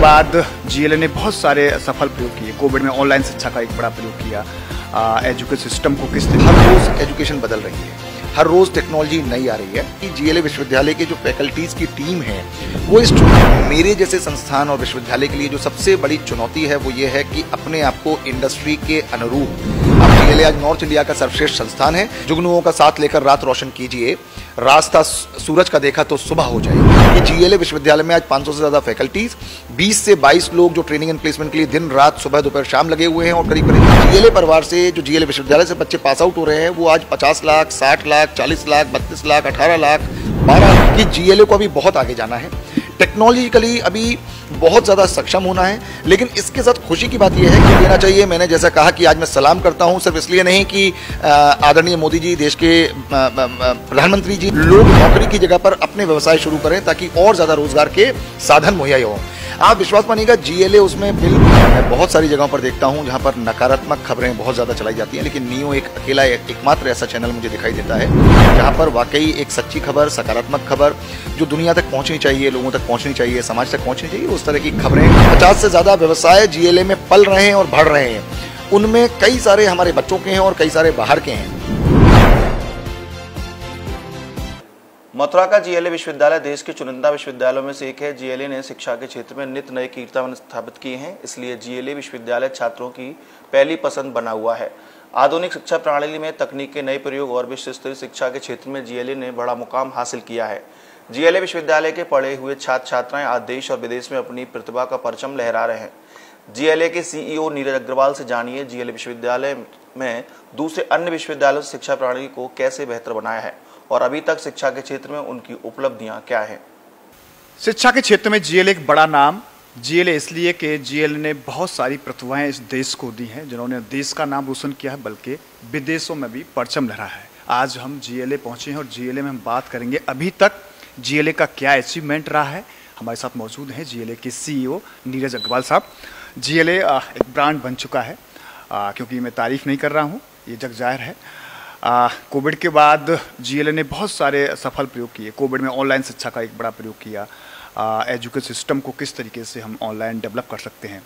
बाद जीएलए ने बहुत सारे सफल प्रयोग किए। कोविड में ऑनलाइन शिक्षा का एक बड़ा प्रयोग किया। एजुकेशन सिस्टम को किस तरह हर रोज एजुकेशन बदल रही है, हर रोज टेक्नोलॉजी नई आ रही है कि जीएलए विश्वविद्यालय के जो फैकल्टीज की टीम है वो इस मेरे जैसे संस्थान और विश्वविद्यालय के लिए जो सबसे बड़ी चुनौती है वो ये है कि अपने आप को इंडस्ट्री के अनुरूप। अब जीएलए आज नॉर्थ इंडिया का सर्वश्रेष्ठ संस्थान है। जुगनुओं का साथ लेकर रात रोशन कीजिए, रास्ता सूरज का देखा तो सुबह हो जाएगी। ये जीएलए विश्वविद्यालय में आज 500 से ज्यादा फैकल्टीज, 20 से 22 लोग जो ट्रेनिंग एंड प्लेसमेंट के लिए दिन रात सुबह दोपहर शाम लगे हुए हैं। और करीब जीएलए परिवार से जो जीएलए विश्वविद्यालय से बच्चे पास आउट हो रहे हैं वो आज 50 लाख, 60 लाख, 40 लाख, 32 लाख, 18 लाख, 12 लाख की जीएलए को अभी बहुत आगे जाना है। टेक्नोलॉजिकली अभी बहुत ज़्यादा सक्षम होना है, लेकिन इसके साथ खुशी की बात यह है कि देना चाहिए। मैंने जैसा कहा कि आज मैं सलाम करता हूं सिर्फ इसलिए नहीं कि आदरणीय मोदी जी, देश के प्रधानमंत्री जी, लोग नौकरी की जगह पर अपने व्यवसाय शुरू करें ताकि और ज़्यादा रोजगार के साधन मुहैया हों। आप विश्वास मानिएगा, जीएलए उसमें बिल्कुल मैं बहुत सारी जगहों पर देखता हूं जहां पर नकारात्मक खबरें बहुत ज़्यादा चलाई जाती हैं, लेकिन नियो एक अकेला एकमात्र ऐसा चैनल मुझे दिखाई देता है जहां पर वाकई एक सच्ची खबर, सकारात्मक खबर जो दुनिया तक पहुंचनी चाहिए, लोगों तक पहुंचनी चाहिए, समाज तक पहुंचनी चाहिए, उस तरह की खबरें। 50 से ज़्यादा व्यवसाय जीएलए में पल रहे हैं और बढ़ रहे हैं। उनमें कई सारे हमारे बच्चों के हैं और कई सारे बाहर के हैं। मथुरा का जीएलए विश्वविद्यालय देश के चुनिंदा विश्वविद्यालयों में से एक है। जीएलए ने शिक्षा के क्षेत्र में नित नए कीर्तिमान स्थापित किए हैं, इसलिए जीएलए विश्वविद्यालय छात्रों की पहली पसंद बना हुआ है। आधुनिक शिक्षा प्रणाली में तकनीक के नए प्रयोग और विश्व स्तरीय शिक्षा के क्षेत्र में जीएलए ने बड़ा मुकाम हासिल किया है। जीएलए विश्वविद्यालय के पढ़े हुए छात्र छात्राएं आज देश और विदेश में अपनी प्रतिभा का परचम लहरा रहे हैं। जीएलए के सीईओ नीरज अग्रवाल से जानिए जीएलए विश्वविद्यालय में दूसरे अन्य विश्वविद्यालयों से शिक्षा प्रणाली को कैसे बेहतर बनाया है और अभी तक शिक्षा के क्षेत्र में उनकी उपलब्धियां क्या हैं। शिक्षा के क्षेत्र में जीएलए एक बड़ा नाम। जीएलए इसलिए कि जीएलए ने बहुत सारी प्रतिभाएं इस देश को दी हैं जिन्होंने देश का नाम रोशन किया है, बल्कि विदेशों में भी परचम लहरा है। आज हम जीएलए पहुंचे हैं और जीएलए में हम बात करेंगे अभी तक जीएलए का क्या अचीवमेंट रहा है। हमारे साथ मौजूद हैं जीएलए के सीईओ नीरज अग्रवाल साहब। जीएलए एक ब्रांड बन चुका है, क्योंकि मैं तारीफ नहीं कर रहा हूँ, ये जग जाहिर है। कोविड के बाद जीएलए ने बहुत सारे सफल प्रयोग किए। कोविड में ऑनलाइन शिक्षा का एक बड़ा प्रयोग किया। एजुकेशन सिस्टम को किस तरीके से हम ऑनलाइन डेवलप कर सकते हैं।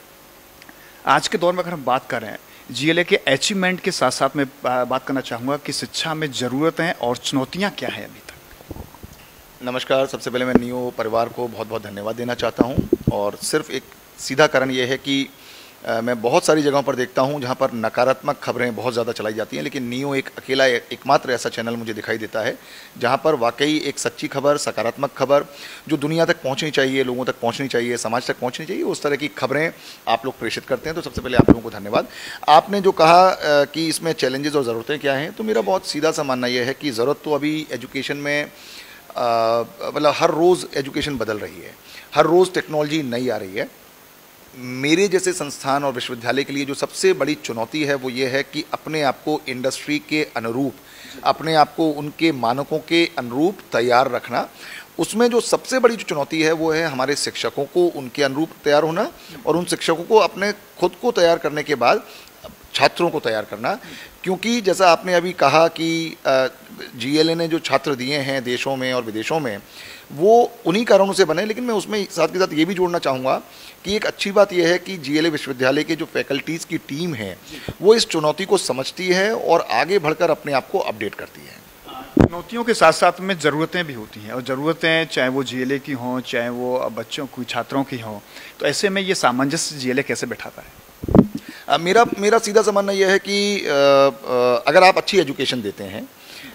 आज के दौर में अगर हम बात कर रहे हैं जीएलए के अचीवमेंट के साथ साथ मैं बात करना चाहूँगा कि शिक्षा में ज़रूरतें और चुनौतियाँ क्या हैं अभी तक। नमस्कार, सबसे पहले मैं नियो परिवार को बहुत बहुत धन्यवाद देना चाहता हूँ। और सिर्फ एक सीधा कारण ये है कि मैं बहुत सारी जगहों पर देखता हूं जहां पर नकारात्मक खबरें बहुत ज़्यादा चलाई जाती हैं, लेकिन नियो एक अकेला एकमात्र ऐसा चैनल मुझे दिखाई देता है जहां पर वाकई एक सच्ची खबर, सकारात्मक खबर जो दुनिया तक पहुंचनी चाहिए, लोगों तक पहुंचनी चाहिए, समाज तक पहुंचनी चाहिए, उस तरह की खबरें आप लोग प्रेषित करते हैं। तो सबसे पहले आप लोगों को धन्यवाद। आपने जो कहा कि इसमें चैलेंजेस और ज़रूरतें क्या हैं, तो मेरा बहुत सीधा सा मानना यह है कि ज़रूरत तो अभी एजुकेशन में मतलब हर रोज़ एजुकेशन बदल रही है, हर रोज़ टेक्नोलॉजी नई आ रही है। मेरे जैसे संस्थान और विश्वविद्यालय के लिए जो सबसे बड़ी चुनौती है वो ये है कि अपने आप को इंडस्ट्री के अनुरूप, अपने आप को उनके मानकों के अनुरूप तैयार रखना। उसमें जो सबसे बड़ी जो चुनौती है वो है हमारे शिक्षकों को उनके अनुरूप तैयार होना और उन शिक्षकों को अपने खुद को तैयार करने के बाद छात्रों को तैयार करना। क्योंकि जैसा आपने अभी कहा कि जीएलए ने जो छात्र दिए हैं देशों में और विदेशों में वो उन्हीं कारणों से बने, लेकिन मैं उसमें साथ के साथ ये भी जोड़ना चाहूँगा कि एक अच्छी बात यह है कि जीएलए विश्वविद्यालय के जो फैकल्टीज़ की टीम है वो इस चुनौती को समझती है और आगे बढ़कर अपने आप को अपडेट करती है। चुनौतियों के साथ साथ में ज़रूरतें भी होती हैं, और ज़रूरतें चाहे वो जीएलए की हों चाहे वो बच्चों की, छात्रों की हों, तो ऐसे में ये सामंजस्य जीएलए कैसे बैठाता है। मेरा सीधा सा मानना यह है कि अगर आप अच्छी एजुकेशन देते हैं,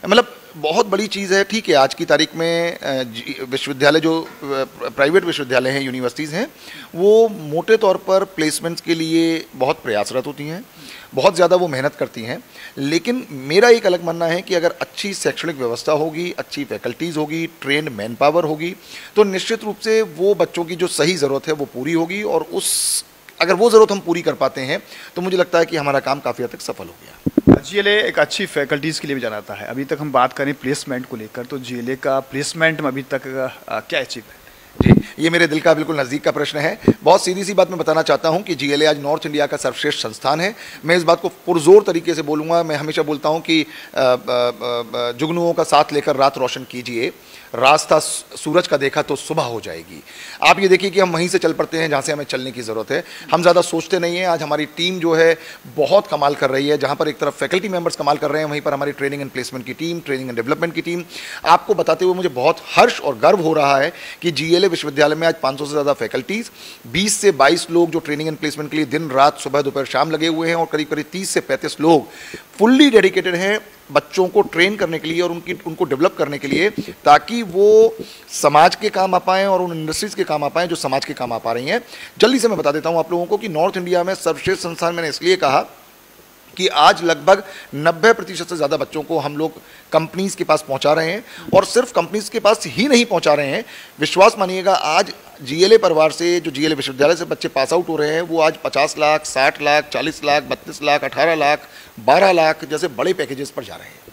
मतलब बहुत बड़ी चीज़ है। ठीक है, आज की तारीख में विश्वविद्यालय जो प्राइवेट विश्वविद्यालय हैं, यूनिवर्सिटीज़ हैं, वो मोटे तौर पर प्लेसमेंट्स के लिए बहुत प्रयासरत होती हैं, बहुत ज़्यादा वो मेहनत करती हैं। लेकिन मेरा एक अलग मानना है कि अगर अच्छी शैक्षणिक व्यवस्था होगी, अच्छी फैकल्टीज़ होगी, ट्रेंड मैन पावर होगी, तो निश्चित रूप से वो बच्चों की जो सही ज़रूरत है वो पूरी होगी। और अगर वो ज़रूरत हम पूरी कर पाते हैं तो मुझे लगता है कि हमारा काम काफ़ी हद तक सफल हो गया। जीएलए एक अच्छी फैकल्टीज़ के लिए भी जाना जाता है। अभी तक हम बात करें प्लेसमेंट को लेकर, तो जीएलए का प्लेसमेंट में अभी तक क्या अचीव है। जी, ये मेरे दिल का बिल्कुल नज़दीक का प्रश्न है। बहुत सीधी सी बात मैं बताना चाहता हूं कि जीएलए आज नॉर्थ इंडिया का सर्वश्रेष्ठ संस्थान है। मैं इस बात को पुरजोर तरीके से बोलूँगा। मैं हमेशा बोलता हूं कि जुगनुओं का साथ लेकर रात रोशन कीजिए, रास्ता सूरज का देखा तो सुबह हो जाएगी। आप ये देखिए कि हम वहीं से चल पड़ते हैं जहाँ से हमें चलने की ज़रूरत है। हम ज़्यादा सोचते नहीं हैं। आज हमारी टीम जो है बहुत कमाल कर रही है। जहाँ पर एक तरफ फैकल्टी मेंबर्स कमाल कर रहे हैं, वहीं पर हमारी ट्रेनिंग एंड प्लेसमेंट की टीम, ट्रेनिंग एंड डेवलपमेंट की टीम। आपको बताते हुए मुझे बहुत हर्ष और गर्व हो रहा है कि GLA विश्वविद्यालय में आज 500 से ज़्यादा फैकल्टीज़, 20 से 22 लोग जो ट्रेनिंग एंड प्लेसमेंट के लिए दिन रात सुबह दोपहर शाम लगे हुए हैं, और करीब करीब 30 से 35 लोग फुल्ली डेडिकेटेड हैं बच्चों को ट्रेन करने के लिए और उनको डेवलप करने के लिए, ताकि वो समाज के काम आ पाएँ और उन इंडस्ट्रीज के काम आ पाएँ जो समाज के काम आ पा रही हैं। जल्दी से मैं बता देता हूँ आप लोगों को कि नॉर्थ इंडिया में सर्वश्रेष्ठ संस्थान मैंने इसलिए कहा कि आज लगभग 90% से ज़्यादा बच्चों को हम लोग कंपनीज़ के पास पहुंचा रहे हैं, और सिर्फ कंपनीज़ के पास ही नहीं पहुंचा रहे हैं। विश्वास मानिएगा, आज GLA परिवार से, जो GLA विश्वविद्यालय से बच्चे पास आउट हो रहे हैं, वो आज 50 लाख, 60 लाख, 40 लाख, 32 लाख, 18 लाख, 12 लाख जैसे बड़े पैकेजेस पर जा रहे हैं।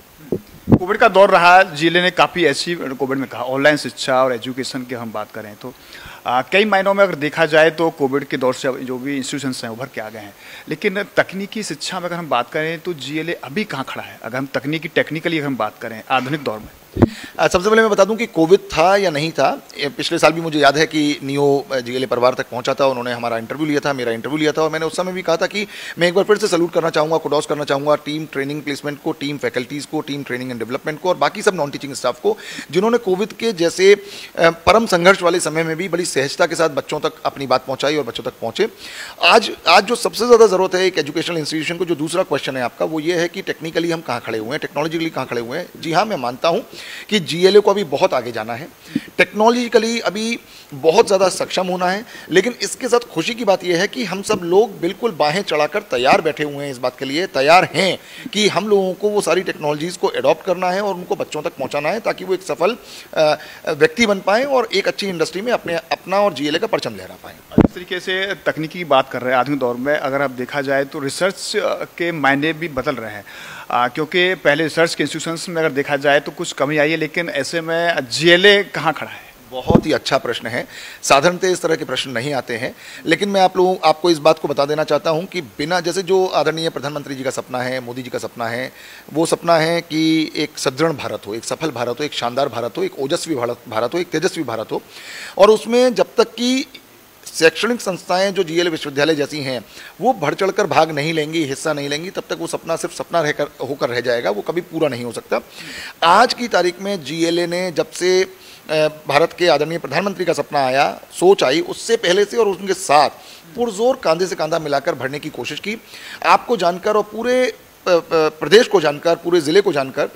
कोविड का दौर रहा, GLA ने काफ़ी ऐसी कोविड में कहा ऑनलाइन शिक्षा और एजुकेशन की हम बात करें तो कई मायनों में अगर देखा जाए तो कोविड के दौर से जो भी इंस्टीट्यूशंस हैं उभर के आ गए हैं, लेकिन तकनीकी शिक्षा में अगर हम बात करें तो GLA अभी कहाँ खड़ा है? अगर हम टेक्निकली अगर हम बात करें आधुनिक दौर में। सबसे पहले मैं बता दूं कि कोविड था या नहीं था। पिछले साल भी मुझे याद है कि नियो GLA परिवार तक पहुंचा था, उन्होंने हमारा इंटरव्यू लिया था, मेरा इंटरव्यू लिया था, और मैंने उस समय भी कहा था कि मैं एक बार फिर से सैल्यूट करना चाहूँगा, कुडॉस करना चाहूँगा टीम ट्रेनिंग प्लेसमेंट को, टीम फैकल्टीज़ को, टीम ट्रेनिंग एंड डेवलपमेंट को, और बाकी सब नॉन टीचिंग स्टाफ को, जिन्होंने कोविड के जैसे परम संघर्ष वाले समय में भी बड़ी सहजता के साथ बच्चों तक अपनी बात पहुँचाई और बच्चों तक पहुँचे। आज जो सबसे ज़्यादा ज़रूरत है एक एजुकेशनल इंस्टीट्यूशन को, जो दूसरा क्वेश्चन है आपका, वो ये है कि टेक्निकली हम कहाँ खड़े हुए हैं, टेक्नोलॉजिकली कहाँ खड़े हुए हैं। जी हाँ, मैं मानता हूँ कि GLA को अभी बहुत आगे जाना है, टेक्नोलॉजिकली अभी बहुत ज़्यादा सक्षम होना है, लेकिन इसके साथ खुशी की बात यह है कि हम सब लोग बिल्कुल बाहें चढ़ाकर तैयार बैठे हुए हैं, इस बात के लिए तैयार हैं कि हम लोगों को वो सारी टेक्नोलॉजीज़ को एडॉप्ट करना है और उनको बच्चों तक पहुंचाना है, ताकि वो एक सफल व्यक्ति बन पाएँ और एक अच्छी इंडस्ट्री में अपना और GLA का परचम लहरा पाएँ। इस तरीके से तकनीकी की बात कर रहे हैं आधुनिक दौर में, अगर आप देखा जाए तो रिसर्च के मायने भी बदल रहे हैं, क्योंकि पहले रिसर्च के इंस्टीट्यूशंस में अगर देखा जाए तो कुछ कमी आई है, लेकिन ऐसे में GLA कहाँ खड़ा है? बहुत ही अच्छा प्रश्न है। साधारणतः इस तरह के प्रश्न नहीं आते हैं, लेकिन मैं आपको इस बात को बता देना चाहता हूं कि बिना, जैसे जो आदरणीय प्रधानमंत्री जी का सपना है, मोदी जी का सपना है, वो सपना है कि एक सुदृढ़ भारत हो, एक सफल भारत हो, एक शानदार भारत हो, एक ओजस्वी भारत हो, एक तेजस्वी भारत हो, और उसमें जब तक कि शैक्षणिक संस्थाएं जो GLA विश्वविद्यालय जैसी हैं वो बढ़ चढ़कर भाग नहीं लेंगी, हिस्सा नहीं लेंगी, तब तक वो सपना सिर्फ सपना होकर रह जाएगा, वो कभी पूरा नहीं हो सकता। आज की तारीख में GLA ने, जब से भारत के आदरणीय प्रधानमंत्री का सपना आया, सोच आई, उससे पहले से और उनके साथ पुरजोर कांधे से कांधा मिलाकर बढ़ने की कोशिश की। आपको जानकर और पूरे प्रदेश को जानकर, पूरे ज़िले को जानकर,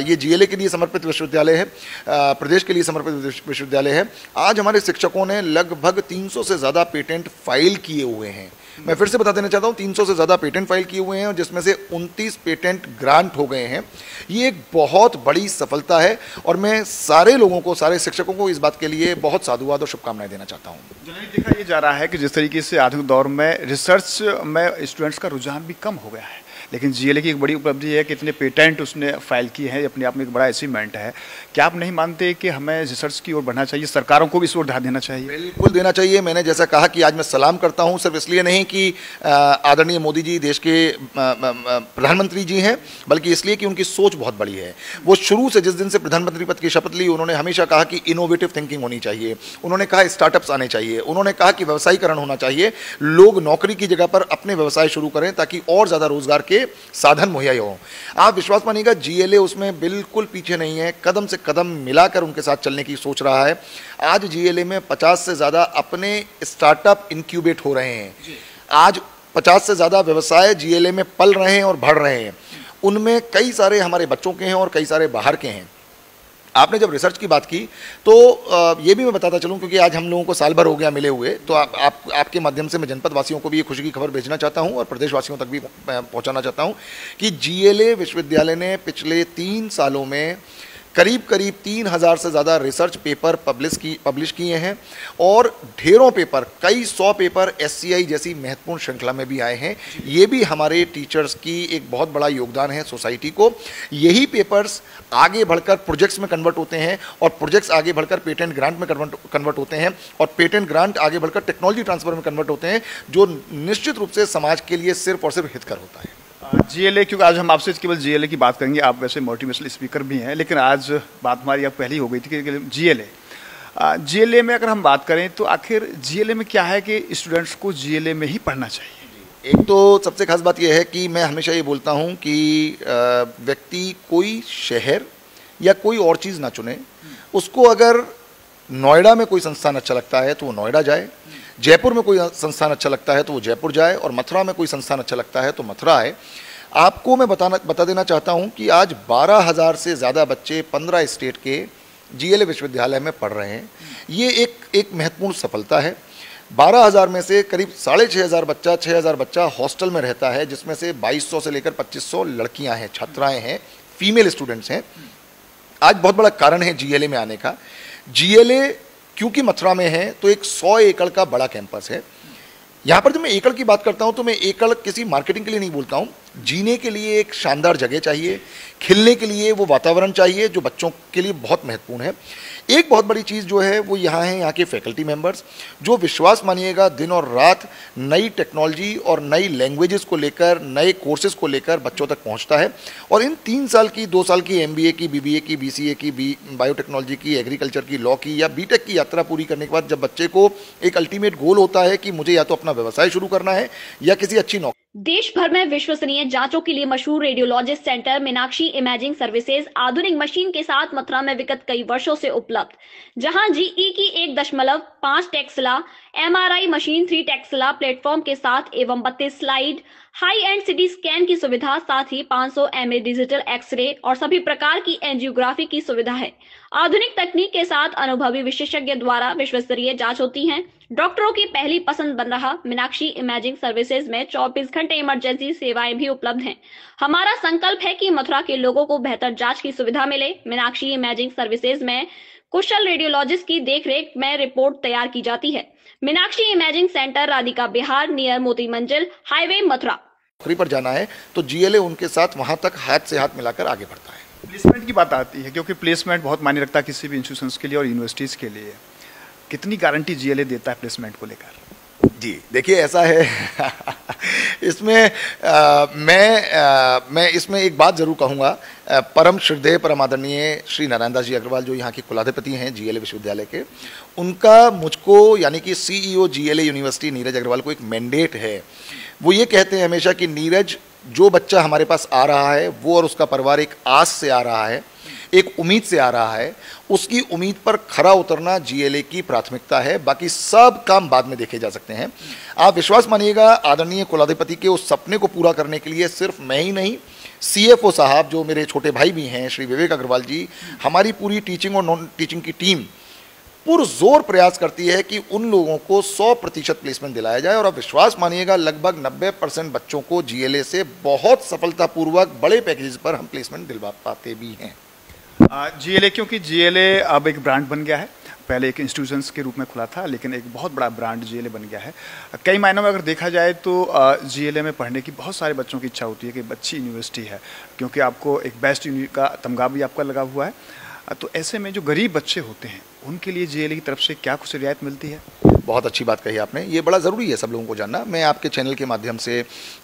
ये GLA के लिए समर्पित विश्वविद्यालय है, प्रदेश के लिए समर्पित विश्वविद्यालय है। आज हमारे शिक्षकों ने लगभग 300 से ज़्यादा पेटेंट फाइल किए हुए हैं। मैं फिर से बता देना चाहता हूँ, 300 से ज़्यादा पेटेंट फाइल किए हुए हैं, और जिसमें से 29 पेटेंट ग्रांट हो गए हैं। ये एक बहुत बड़ी सफलता है, और मैं सारे लोगों को, सारे शिक्षकों को इस बात के लिए बहुत साधुवाद और शुभकामनाएं देना चाहता हूँ। जनरली देखा ये जा रहा है कि जिस तरीके से आधुनिक दौर में रिसर्च में स्टूडेंट्स का रुझान भी कम हो गया है, लेकिन GLA की एक बड़ी उपलब्धि है कि इतने पेटेंट उसने फाइल किए हैं, अपने आप में एक बड़ा अचीवमेंट है। क्या आप नहीं मानते कि हमें रिसर्च की ओर बढ़ना चाहिए, सरकारों को भी इस ओर ध्यान देना चाहिए? बिल्कुल देना चाहिए। मैंने जैसा कहा कि आज मैं सलाम करता हूं, सिर्फ इसलिए नहीं कि आदरणीय मोदी जी देश के प्रधानमंत्री जी हैं, बल्कि इसलिए कि उनकी सोच बहुत बड़ी है। वो शुरू से, जिस दिन से प्रधानमंत्री पद की शपथ ली, उन्होंने हमेशा कहा कि इनोवेटिव थिंकिंग होनी चाहिए, उन्होंने कहा स्टार्टअप्स आने चाहिए, उन्होंने कहा कि व्यवसायीकरण होना चाहिए, लोग नौकरी की जगह पर अपने व्यवसाय शुरू करें ताकि और ज़्यादा रोजगार के साधन मुहैया हो। आप विश्वास मानिएगा, GLA उसमें बिल्कुल पीछे नहीं है, कदम से कदम मिलाकर उनके साथ चलने की सोच रहा है। आज GLA में 50 से ज़्यादा अपने स्टार्टअप इंक्यूबेट हो रहे हैं। आज 50 से ज़्यादा व्यवसाय GLA में पल रहे हैं और बढ़ रहे हैं। उनमें कई सारे हमारे बच्चों के हैं और कई सारे बाहर के हैं। आपने जब रिसर्च की बात की तो ये भी मैं बताता चलूँ, क्योंकि आज हम लोगों को साल भर हो गया मिले हुए, तो आपके माध्यम से मैं जनपद वासियों को भी ये खुशी की खबर भेजना चाहता हूँ और प्रदेशवासियों तक भी पहुँचाना चाहता हूँ कि GLA विश्वविद्यालय ने पिछले 3 सालों में करीब 3000 से ज़्यादा रिसर्च पेपर पब्लिश किए हैं, और ढेरों पेपर, कई 100 पेपर SCI जैसी महत्वपूर्ण श्रृंखला में भी आए हैं। ये भी हमारे टीचर्स की एक बहुत बड़ा योगदान है सोसाइटी को। यही पेपर्स आगे बढ़कर प्रोजेक्ट्स में कन्वर्ट होते हैं, और प्रोजेक्ट्स आगे बढ़कर पेटेंट ग्रांट में कन्वर्ट होते हैं, और पेटेंट ग्रांट आगे बढ़कर टेक्नोलॉजी ट्रांसफर में कन्वर्ट होते हैं, जो निश्चित रूप से समाज के लिए सिर्फ और सिर्फ हितकर होता है। जीएलए, क्योंकि आज हम आपसे केवल जीएलए की बात करेंगे, आप वैसे मोटिवेशनल स्पीकर भी हैं, लेकिन आज बात हमारी अब पहली हो गई थी कि जीएलए, जीएलए में अगर हम बात करें तो आखिर जीएलए में क्या है कि स्टूडेंट्स को जीएलए में ही पढ़ना चाहिए? एक तो सबसे खास बात यह है कि मैं हमेशा ये बोलता हूँ कि व्यक्ति कोई शहर या कोई और चीज़ ना चुने। उसको अगर नोएडा में कोई संस्थान अच्छा लगता है तो वो नोएडा जाए, जयपुर में कोई संस्थान अच्छा लगता है तो वो जयपुर जाए, और मथुरा में कोई संस्थान अच्छा लगता है तो मथुरा आए। आपको मैं बता देना चाहता हूँ कि आज 12,000 से ज़्यादा बच्चे 15 स्टेट के जीएलए विश्वविद्यालय में पढ़ रहे हैं। ये एक महत्वपूर्ण सफलता है। 12,000 में से करीब 6,500 बच्चा हॉस्टल में रहता है, जिसमें से 2,200 से लेकर 2,500 लड़कियां हैं, छात्राएं हैं, फीमेल स्टूडेंट्स हैं। आज बहुत बड़ा कारण है जीएलए में आने का। जीएलए क्योंकि मथुरा में है तो एक 100 एकड़ का बड़ा कैंपस है। यहाँ पर जब मैं एकड़ की बात करता हूँ तो मैं एकड़ किसी मार्केटिंग के लिए नहीं बोलता हूँ। जीने के लिए एक शानदार जगह चाहिए, खेलने के लिए वो वातावरण चाहिए जो बच्चों के लिए बहुत महत्वपूर्ण है। एक बहुत बड़ी चीज़ जो है वो यहाँ है, यहाँ के फैकल्टी मेंबर्स, जो विश्वास मानिएगा दिन और रात नई टेक्नोलॉजी और नई लैंग्वेजेस को लेकर, नए कोर्सेज को लेकर बच्चों तक पहुँचता है। और इन 3 साल की, 2 साल की MBA की, BBA की, BCA की, बायोटेक्नोलॉजी की, एग्रीकल्चर की, लॉ की या BTech की यात्रा पूरी करने के बाद जब बच्चे को एक अल्टीमेट गोल होता है कि मुझे या तो अपना व्यवसाय शुरू करना है या किसी अच्छी नौकरी। देश भर में विश्वसनीय जांचों के लिए मशहूर radiologist centre Meenakshi imaging services आधुनिक मशीन के साथ मथुरा में विगत कई वर्षों से उपलब्ध, जहां GE की 1.5 Tesla MRI machine 3 Tesla platform के साथ एवं 32 slide high and CT scan की सुविधा, साथ ही 500 mA डिजिटल एक्सरे और सभी प्रकार की एंजियोग्राफी की सुविधा है। आधुनिक तकनीक के साथ अनुभवी विशेषज्ञ द्वारा विश्वस्तरीय जांच होती है। डॉक्टरों की पहली पसंद बन रहा मीनाक्षी इमेजिंग सर्विसेज में 24 घंटे इमरजेंसी सेवाएं भी उपलब्ध हैं। हमारा संकल्प है कि मथुरा के लोगों को बेहतर जांच की सुविधा मिले। मीनाक्षी इमेजिंग सर्विसेज में कुशल रेडियोलॉजिस्ट की देखरेख में रिपोर्ट तैयार की जाती है। Meenakshi imaging centre, Radhika Bihar, near मोती मंजिल हाईवे, मथुरा। नौकरी पर जाना है तो जीएलए उनके साथ वहां तक हाथ से हाथ मिलाकर आगे बढ़ता है। प्लेसमेंट की बात आती है, क्योंकि प्लेसमेंट बहुत मायने रखता है किसी भी इंस्टीट्यूशंस के लिए और यूनिवर्सिटीज़ के लिए। कितनी गारंटी जीएलए देता है प्लेसमेंट को लेकर? जी देखिए, ऐसा है इसमें मैं इसमें एक बात जरूर कहूँगा। परम श्रद्धेय, परम आदरणीय श्री नारायण दास जी अग्रवाल, जो यहाँ के कुलाधिपति हैं जीएलए विश्वविद्यालय के, उनका मुझको यानी कि CEO GLA university Neeraj Agarwal को एक मैंडेट है। वो ये कहते हैं हमेशा कि नीरज, जो बच्चा हमारे पास आ रहा है वो और उसका परिवार एक आस से आ रहा है, एक उम्मीद से आ रहा है, उसकी उम्मीद पर खरा उतरना जीएलए की प्राथमिकता है। बाकी सब काम बाद में देखे जा सकते हैं। आप विश्वास मानिएगा, आदरणीय कुलाधिपति के उस सपने को पूरा करने के लिए सिर्फ मैं ही नहीं, CFO साहब जो मेरे छोटे भाई भी हैं, श्री विवेक अग्रवाल जी, हमारी पूरी टीचिंग और नॉन टीचिंग की टीम पुरजोर प्रयास करती है कि उन लोगों को 100% प्लेसमेंट दिलाया जाए। और आप विश्वास मानिएगा, लगभग 90% बच्चों को जीएलए से बहुत सफलतापूर्वक बड़े पैकेज पर हम प्लेसमेंट दिलवा पाते भी हैं। जीएलए, क्योंकि जीएलए अब एक ब्रांड बन गया है। पहले एक इंस्टीट्यूशंस के रूप में खुला था, लेकिन एक बहुत बड़ा ब्रांड जीएलए बन गया है। कई मायनों में अगर देखा जाए तो जीएलए में पढ़ने की बहुत सारे बच्चों की इच्छा होती है कि अच्छी यूनिवर्सिटी है, क्योंकि आपको एक बेस्ट का तमगा भी आपका लगा हुआ है। तो ऐसे में जो गरीब बच्चे होते हैं उनके लिए जीएलए की तरफ से क्या कुछ रियायत मिलती है? बहुत अच्छी बात कही आपने, ये बड़ा ज़रूरी है सब लोगों को जानना। मैं आपके चैनल के माध्यम से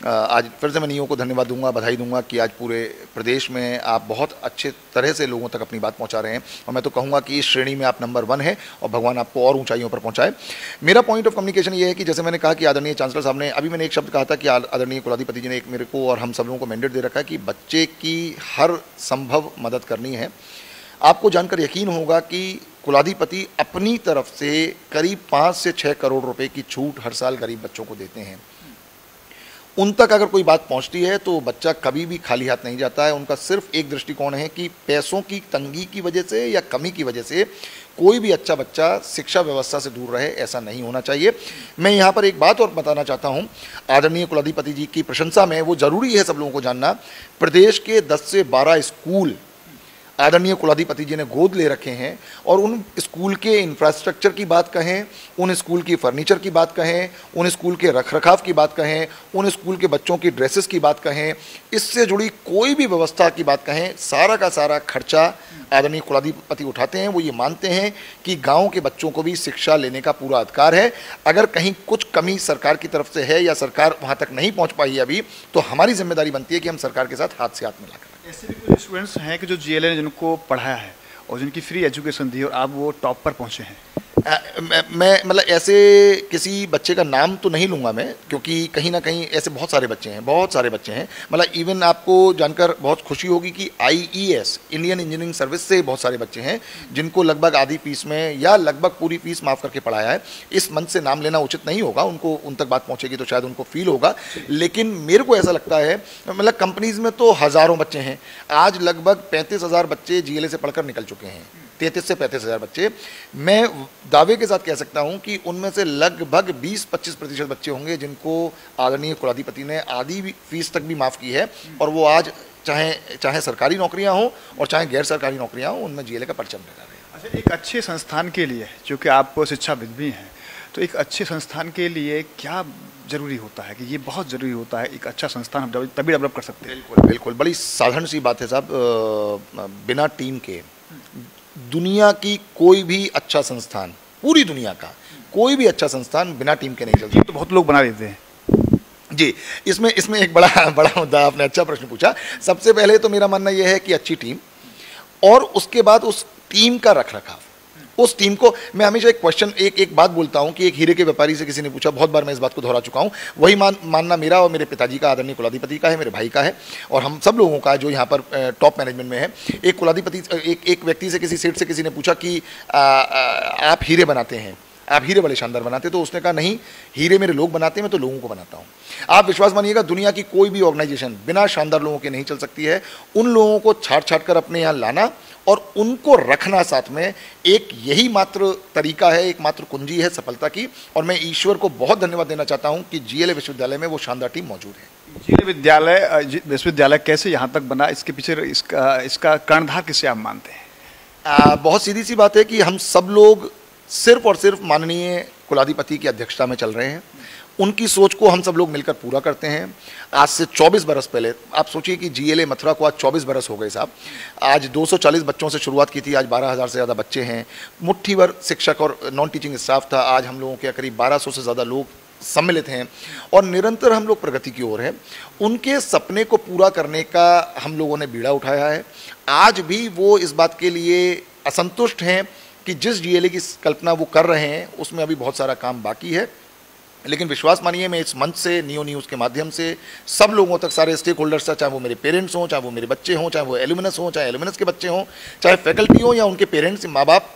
आज फिर से मैं नियो को धन्यवाद दूंगा, बधाई दूंगा कि आज पूरे प्रदेश में आप बहुत अच्छे तरह से लोगों तक अपनी बात पहुंचा रहे हैं। और मैं तो कहूँगा कि इस श्रेणी में आप नंबर 1 है और भगवान आपको और ऊंचाइयों पर पहुँचाए। मेरा पॉइंट ऑफ कम्युनिकेशन ये है कि जैसे मैंने कहा कि आदरणीय चांसलर साहब ने, अभी मैंने एक शब्द कहा था कि आदरणीय कुलाधिपति जी ने एक मेरे को और हम सब लोगों को मैंडेट दे रखा है कि बच्चे की हर संभव मदद करनी है। आपको जानकर यकीन होगा कि कुलाधिपति अपनी तरफ से करीब 5 से 6 करोड़ रुपए की छूट हर साल गरीब बच्चों को देते हैं। उन तक अगर कोई बात पहुंचती है तो बच्चा कभी भी खाली हाथ नहीं जाता है। उनका सिर्फ एक दृष्टिकोण है कि पैसों की तंगी की वजह से या कमी की वजह से कोई भी अच्छा बच्चा शिक्षा व्यवस्था से दूर रहे, ऐसा नहीं होना चाहिए। मैं यहाँ पर एक बात और बताना चाहता हूँ आदरणीय कुलाधिपति जी की प्रशंसा में, वो ज़रूरी है सब लोगों को जानना। प्रदेश के 10 से 12 स्कूल आदरणीय कुलाधिपति जी ने गोद ले रखे हैं और उन स्कूल के इंफ्रास्ट्रक्चर की बात कहें, उन स्कूल की फर्नीचर की बात कहें, उन स्कूल के रखरखाव की बात कहें, उन स्कूल के बच्चों की ड्रेसेस की बात कहें, इससे जुड़ी कोई भी व्यवस्था की बात कहें, सारा का सारा खर्चा आदरणीय कुलाधिपति उठाते हैं। वो ये मानते हैं कि गाँव के बच्चों को भी शिक्षा लेने का पूरा अधिकार है। अगर कहीं कुछ कमी सरकार की तरफ से है या सरकार वहाँ तक नहीं पहुँच पाई है अभी, तो हमारी जिम्मेदारी बनती है कि हम सरकार के साथ हाथ से हाथ मिला कर। ऐसे भी कुछ स्टूडेंट्स हैं कि जो जीएलए ने जिनको पढ़ाया है और जिनकी फ्री एजुकेशन दी और अब वो टॉप पर पहुंचे हैं। मैं मतलब ऐसे किसी बच्चे का नाम तो नहीं लूँगा मैं, क्योंकि कहीं ना कहीं ऐसे बहुत सारे बच्चे हैं। मतलब इवन आपको जानकर बहुत खुशी होगी कि IES इंडियन इंजीनियरिंग सर्विस से बहुत सारे बच्चे हैं जिनको लगभग आधी फीस में या लगभग पूरी फीस माफ़ करके पढ़ाया है। इस मंच से नाम लेना उचित नहीं होगा, उनको उन तक बात पहुँचेगी तो शायद उनको फील होगा, लेकिन मेरे को ऐसा लगता है मतलब कंपनीज़ में तो हज़ारों बच्चे हैं। आज लगभग 35,000 बच्चे GLA से पढ़कर निकल चुके हैं, 33 से 35,000 बच्चे। मैं दावे के साथ कह सकता हूं कि उनमें से लगभग 20-25% बच्चे होंगे जिनको आदरणीय कुलाधिपति ने आधी फीस तक भी माफ़ की है और वो आज चाहे सरकारी नौकरियां हों और चाहे गैर सरकारी नौकरियां हों, उनमें GLA का परचम लगा रहे हैं। अच्छा, एक अच्छे संस्थान के लिए, चूँकि आप शिक्षाविद भी हैं, तो एक अच्छे संस्थान के लिए क्या जरूरी होता है कि ये बहुत ज़रूरी होता है, एक अच्छा संस्थान हम तभी डेवलप कर सकते हैं? बिल्कुल बड़ी साधारण सी बात है साहब, बिना टीम के दुनिया की कोई भी अच्छा संस्थान, पूरी दुनिया का कोई भी अच्छा संस्थान बिना टीम के नहीं चलता। तो बहुत लोग बना देते हैं जी। इसमें एक बड़ा मुद्दा, आपने अच्छा प्रश्न पूछा। सबसे पहले तो मेरा मानना यह है कि अच्छी टीम और उसके बाद उस टीम का रखरखाव। उस टीम को मैं हमेशा एक बात बोलता हूं कि एक हीरे के व्यापारी से किसी ने पूछा, बहुत बार मैं इस बात को दोहरा चुका हूं, वही मानना मेरा और मेरे पिताजी का, आदरणीय कुलाधिपति का है, मेरे भाई का है और हम सब लोगों का जो यहाँ पर टॉप मैनेजमेंट में है। एक कुलाधिपति एक व्यक्ति से, किसी सेठ से किसी ने पूछा कि आप हीरे बनाते हैं, आप हीरे बड़े शानदार बनाते, तो उसने कहा नहीं, हीरे मेरे लोग बनाते हैं, मैं तो लोगों को बनाता हूँ। आप विश्वास मानिएगा, दुनिया की कोई भी ऑर्गेनाइजेशन बिना शानदार लोगों के नहीं चल सकती है। उन लोगों को छाट कर अपने यहाँ लाना और उनको रखना साथ में, एक यही मात्र तरीका है, एक मात्र कुंजी है सफलता की। और मैं ईश्वर को बहुत धन्यवाद देना चाहता हूँ कि GLA विश्वविद्यालय में वो शानदार टीम मौजूद है। GLA विश्वविद्यालय कैसे यहाँ तक बना, इसके पीछे इसका कर्णधार किसे आप मानते हैं? बहुत सीधी सी बात है कि हम सब लोग सिर्फ और सिर्फ माननीय कुलाधिपति की अध्यक्षता में चल रहे हैं। उनकी सोच को हम सब लोग मिलकर पूरा करते हैं। आज से 24 बरस पहले आप सोचिए कि GLA मथुरा को आज 24 बरस हो गए साहब। आज 240 बच्चों से शुरुआत की थी, आज 12,000 से ज़्यादा बच्चे हैं। मुट्ठी भर शिक्षक और नॉन टीचिंग स्टाफ था, आज हम लोगों के करीब 1200 से ज़्यादा लोग सम्मिलित हैं और निरंतर हम लोग प्रगति की ओर हैं। उनके सपने को पूरा करने का हम लोगों ने बीड़ा उठाया है। आज भी वो इस बात के लिए असंतुष्ट हैं कि जिस GLA की कल्पना वो कर रहे हैं उसमें अभी बहुत सारा काम बाकी है। लेकिन विश्वास मानिए, मैं इस मंच से, नियो न्यूज़ के माध्यम से सब लोगों तक, सारे स्टेक होल्डर्स, चाहे वो मेरे पेरेंट्स हों, चाहे वो मेरे बच्चे हों, चाहे वो एलुमिनस हों, चाहे एलुमिनस के बच्चे हों, चाहे फैकल्टी हों या उनके पेरेंट्स, माँ बाप,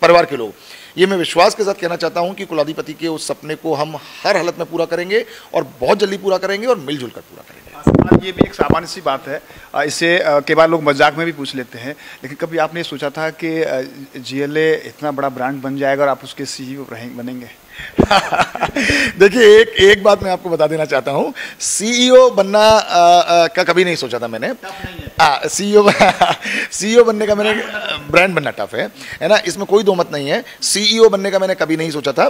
परिवार के लोग, ये मैं विश्वास के साथ कहना चाहता हूँ कि कुलाधिपति के उस सपने को हम हर हालत में पूरा करेंगे और बहुत जल्दी पूरा करेंगे और मिलजुल कर पूरा करेंगे। ये भी एक सामान्य सी बात है, इसे कई बार लोग मजाक में भी पूछ लेते हैं, लेकिन कभी आपने सोचा था कि GLA इतना बड़ा ब्रांड बन जाएगा और आप उसके CEO बनेंगे? देखिए, एक बात मैं आपको बता देना चाहता हूँ, CEO बनना का कभी नहीं सोचा था मैंने। CEO बनने का मैंने, ब्रांड बनना टफ है ना, इसमें कोई दो मत नहीं है। CEO बनने का मैंने कभी नहीं सोचा था।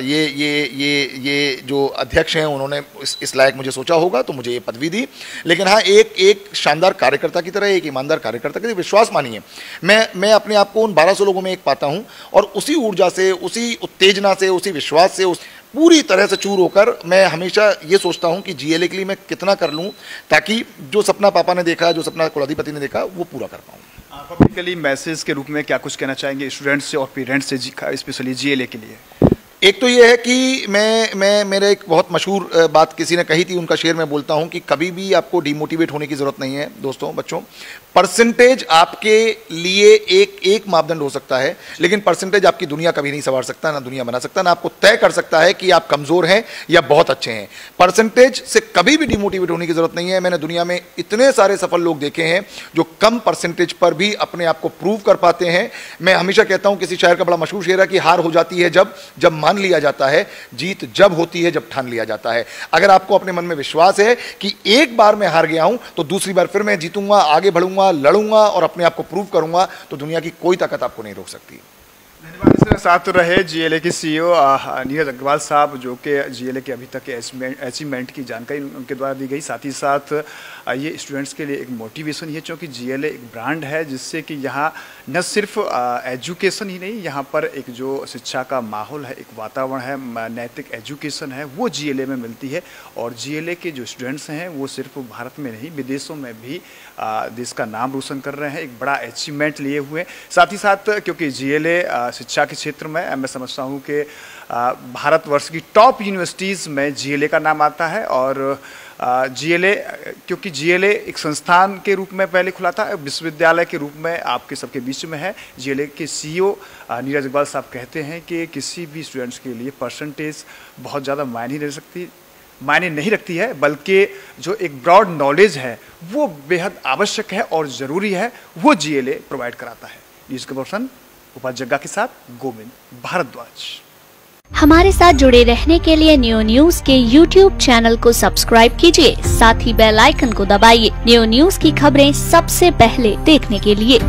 ये जो अध्यक्ष हैं उन्होंने इस लायक मुझे सोचा होगा तो मुझे ये पदवी दी। लेकिन हाँ, एक शानदार कार्यकर्ता की तरह, एक ईमानदार कार्यकर्ता की तरह विश्वास मानिए, मैं अपने आप को उन 1200 लोगों में एक पाता हूँ और उसी ऊर्जा से, उसी उत्तेजना से, उसी विश्वास से, उस पूरी तरह से चूर होकर मैं हमेशा ये सोचता हूं कि GLA के लिए मैं कितना कर लूं ताकि जो सपना पापा ने देखा, जो सपना कुलाधिपति ने देखा, वो पूरा कर पाऊं। पब्लिकली मैसेज के रूप में क्या कुछ कहना चाहेंगे स्टूडेंट्स से और पेरेंट्स से, स्पेशली GLA के लिए? एक तो ये है कि मैं मेरे एक बहुत मशहूर बात किसी ने कही थी, उनका शेर मैं बोलता हूं कि कभी भी आपको डिमोटिवेट होने की ज़रूरत नहीं है दोस्तों, बच्चों। परसेंटेज आपके लिए एक मापदंड हो सकता है, लेकिन परसेंटेज आपकी दुनिया कभी नहीं संवार सकता, ना दुनिया बना सकता, ना आपको तय कर सकता है कि आप कमज़ोर हैं या बहुत अच्छे हैं। परसेंटेज से कभी भी डिमोटिवेट होने की ज़रूरत नहीं है। मैंने दुनिया में इतने सारे सफल लोग देखे हैं जो कम परसेंटेज पर भी अपने आप को प्रूव कर पाते हैं। मैं हमेशा कहता हूँ, किसी शायर का बड़ा मशहूर शेर है कि हार हो जाती है जब मान लिया जाता है, जीत जब होती है जब ठान लिया जाता है। अगर आपको अपने मन में विश्वास है कि एक बार मैं हार गया हूं तो दूसरी बार फिर मैं जीतूंगा, आगे बढ़ूंगा, जाऊंगा, लड़ूंगा और अपने आप को प्रूव करूंगा, तो दुनिया की कोई ताकत आपको नहीं रोक सकती। धन्यवाद। इसके साथ रहे जीएलए के सीईओ नीरज अग्रवाल साहब, जो कि जीएलए के अभी तक के अचीवमेंट की जानकारी उनके द्वारा दी गई। साथ ही साथ ये स्टूडेंट्स के लिए एक मोटिवेशन है, क्योंकि जीएलए एक ब्रांड है जिससे कि यहाँ न सिर्फ एजुकेशन ही नहीं, यहाँ पर एक जो शिक्षा का माहौल है, एक वातावरण है, नैतिक एजुकेशन है, वो जीएलए में मिलती है। और जीएलए के जो स्टूडेंट्स हैं वो सिर्फ भारत में नहीं, विदेशों में भी देश का नाम रोशन कर रहे हैं, एक बड़ा अचीवमेंट लिए हुए। साथ ही साथ क्योंकि जीएलए शिक्षा के क्षेत्र में मैं समझता हूँ कि भारतवर्ष की टॉप यूनिवर्सिटीज़ में जीएलए का नाम आता है। और जीएलए, क्योंकि जीएलए एक संस्थान के रूप में पहले खुला था, विश्वविद्यालय के रूप में आपके सबके बीच में है। जीएलए के सीईओ नीरज अग्रवाल साहब कहते हैं कि किसी भी स्टूडेंट्स के लिए परसेंटेज बहुत ज़्यादा मायने नहीं रखती है, बल्कि जो एक ब्रॉड नॉलेज है वो बेहद आवश्यक है और ज़रूरी है, वो जीएलए प्रोवाइड कराता है। न्यूज़ के पर्सन उपाध्याय जग्गा के साथ गोविंद भारद्वाज। हमारे साथ जुड़े रहने के लिए न्यू न्यूज के YouTube चैनल को सब्सक्राइब कीजिए, साथ ही बेल आइकन को दबाइए न्यू न्यूज की खबरें सबसे पहले देखने के लिए।